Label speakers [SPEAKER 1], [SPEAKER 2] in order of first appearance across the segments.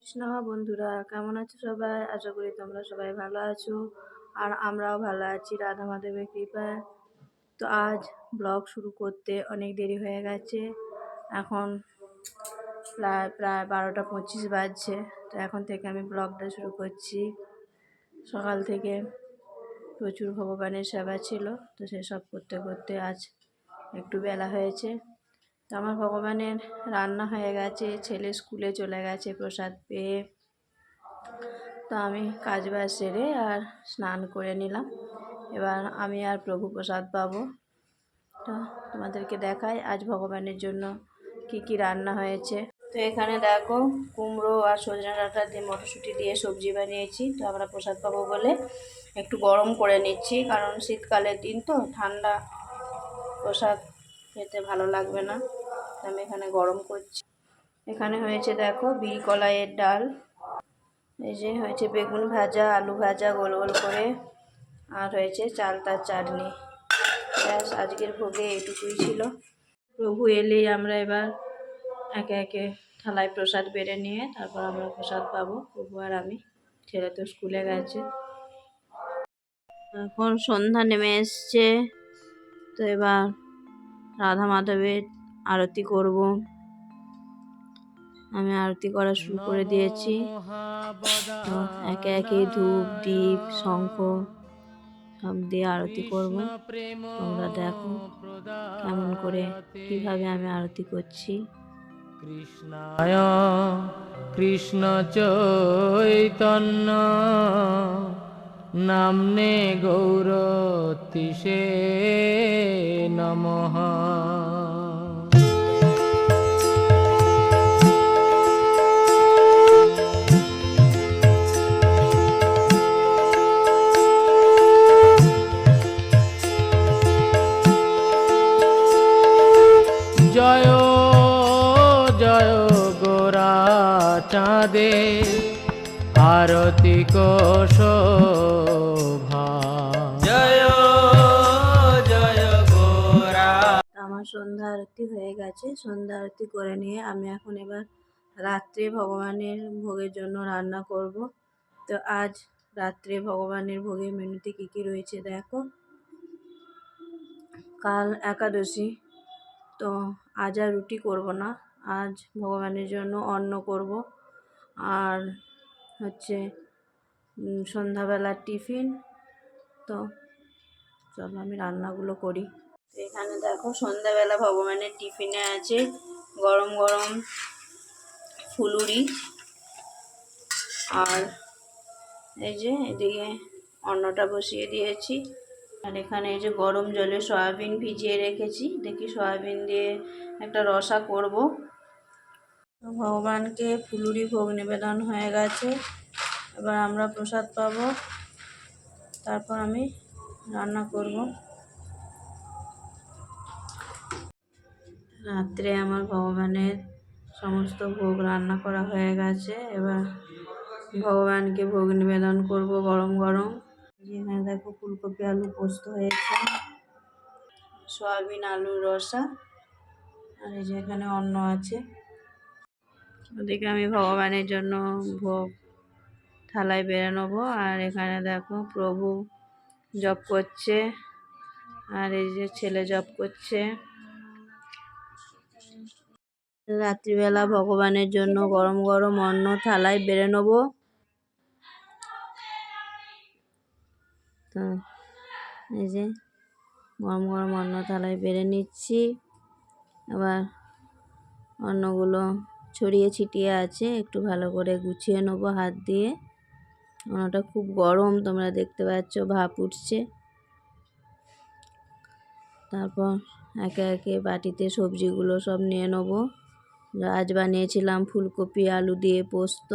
[SPEAKER 1] কৃষ্ণ বন্ধুরা, কেমন আছো সবাই? আশা করি তোমরা সবাই ভালো আছো। আর আমরাও ভালো আছি রাধা মাধবের কৃপায়। তো আজ ব্লগ শুরু করতে অনেক দেরি হয়ে গেছে। এখন প্রায় 12টা 25 বাজছে। তো এখন থেকে আমি ব্লগটা শুরু করছি। সকাল থেকে প্রচুর ভগবানের সেবা ছিল, তো সেসব করতে করতে আজ একটু বেলা হয়েছে। তো আমার ভগবানের রান্না হয়ে গেছে, ছেলে স্কুলে চলে গেছে প্রসাদ পেয়ে। তো আমি কাজ বাজ সেরে আর স্নান করে নিলাম। এবার আমি আর প্রভু প্রসাদ পাবো। তো তোমাদেরকে দেখাই আজ ভগবানের জন্য কি কি রান্না হয়েছে। তো এখানে দেখো, কুমড়ো আর সজনে ডাঁটা দিয়ে মটরশুঁটি দিয়ে সবজি বানিয়েছি। তো আমরা প্রসাদ পাবো বলে একটু গরম করে নিচ্ছি, কারণ শীতকালের দিন তো ঠান্ডা প্রসাদ খেতে ভালো লাগবে না। আমি এখানে গরম করছি। এখানে হয়েছে দেখো বিরি কলাইয়ের ডাল, এই যে হয়েছে বেগুন ভাজা, আলু ভাজা গোল গোল করে, আর হয়েছে চালতার চাটনি। ব্যাস, আজকের ভোগে এটুকুই ছিল। প্রভু এলেই আমরা এবার একে একে থালায় প্রসাদ বেড়ে নিয়ে তারপর আমরা প্রসাদ পাবো, প্রভু আর আমি। ছেলে তো স্কুলে গেছে। এখন সন্ধ্যা নেমে এসছে। তো এবার রাধা মাধবের আরতি করব। আমি আরতি করা শুরু করে দিয়েছি। তো একে একে ধূপ দীপ শঙ্খ সব দিয়ে আরতি করব। তোমরা দেখো কেমন করে কিভাবে আমি আরতি করছি।
[SPEAKER 2] কৃষ্ণায় কৃষ্ণ চৈতন্য নামনে গৌরতিষে নমঃ। জয় জয় গোরা চাঁদে আরতি শোভা। জয় জয় গোরা।
[SPEAKER 1] আমার সন্ধ্যা আরতি হয়ে গেছে। সন্ধ্যা আরতি করে নিয়ে আমি এখন এবার রাত্রে ভগবানের ভোগের জন্য রান্না করব। তো আজ রাত্রে ভগবানের ভোগের মেনুতে কী কী রয়েছে দেখো। কাল একাদশী, তো আজ আর রুটি করব না, আজ ভগবানের জন্য অন্ন করব। আর হচ্ছে সন্ধ্যাবেলার টিফিন। তো চলো আমি রান্নাগুলো করি। এখানে দেখো সন্ধ্যাবেলা ভগবানের টিফিনে আছে গরম গরম ফুলুরি, আর এই যে এদিকে অন্নটা বসিয়ে দিয়েছি। আর এখানে এই যে গরম জলে সয়াবিন ভিজিয়ে রেখেছি, দেখি সয়াবিন দিয়ে একটা রসা করব। ভগবানকে ফুলুরি ভোগ নিবেদন হয়ে গেছে, এবার আমরা প্রসাদ পাবো, তারপর আমি রান্না করব। রাত্রে আমার ভগবানের সমস্ত ভোগ রান্না করা হয়ে গেছে। এবার ভগবানকে ভোগ নিবেদন করব গরম গরম। এখানে দেখো ফুলকপি আলু পোস্ত হয়েছে, সয়াবিন আলুর রসা, আর এই যে এখানে অন্ন আছে। ওদিকে আমি ভগবানের জন্য ভোগ থালায় বেড়ে নেবো। আর এখানে দেখো প্রভু জপ করছে, আর এই যে ছেলে জপ করছে। রাত্রিবেলা ভগবানের জন্য গরম গরম অন্ন থালায় বেড়ে নেবো। তো এই যে গরম গরম অন্ন থালায় বেড়ে নিচ্ছি। আবার অন্নগুলো ছড়িয়ে ছিটিয়ে আছে, একটু ভালো করে গুছিয়ে নেবো হাত দিয়ে। অন্নটা খুব গরম, তোমরা দেখতে পাচ্ছ ভাপ উঠছে। তারপর একে একে বাটিতে সবজিগুলো সব নিয়ে নেবো। আজ বানিয়েছিলাম ফুলকপি আলু দিয়ে পোস্ত।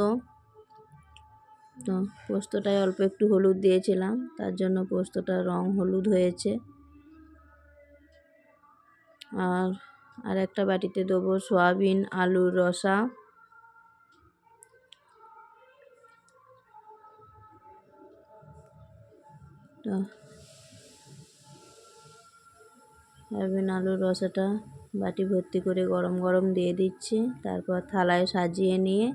[SPEAKER 1] তো পোস্তটায় অল্প একটু হলুদ দিয়েছিলাম, তার জন্য পোস্তটা রং হলুদ হয়েছে। আর একটা বাটিতে দেবো সয়াবিন আলুর রসা। তো সয়াবিন আলুর রসাটা বাটি ভর্তি করে গরম গরম দিয়ে দিচ্ছি। তারপর থালায় সাজিয়ে নিয়ে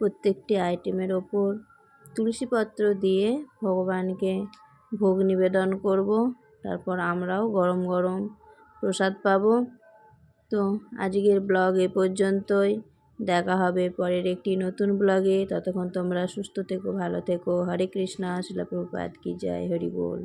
[SPEAKER 1] প্রত্যেকটি আইটেমের ওপর তুলসীপত্র দিয়ে ভগবানকে ভোগ নিবেদন করব। তারপর আমরাও গরম গরম প্রসাদ পাবো। তো আজকের ব্লগ এ পর্যন্তই। দেখা হবে পরের একটি নতুন ব্লগে। ততক্ষণ তোমরা সুস্থ থেকো, ভালো থেকো। হরে কৃষ্ণা, শিলা প্রভুপাদ কি জয়, হরি বল।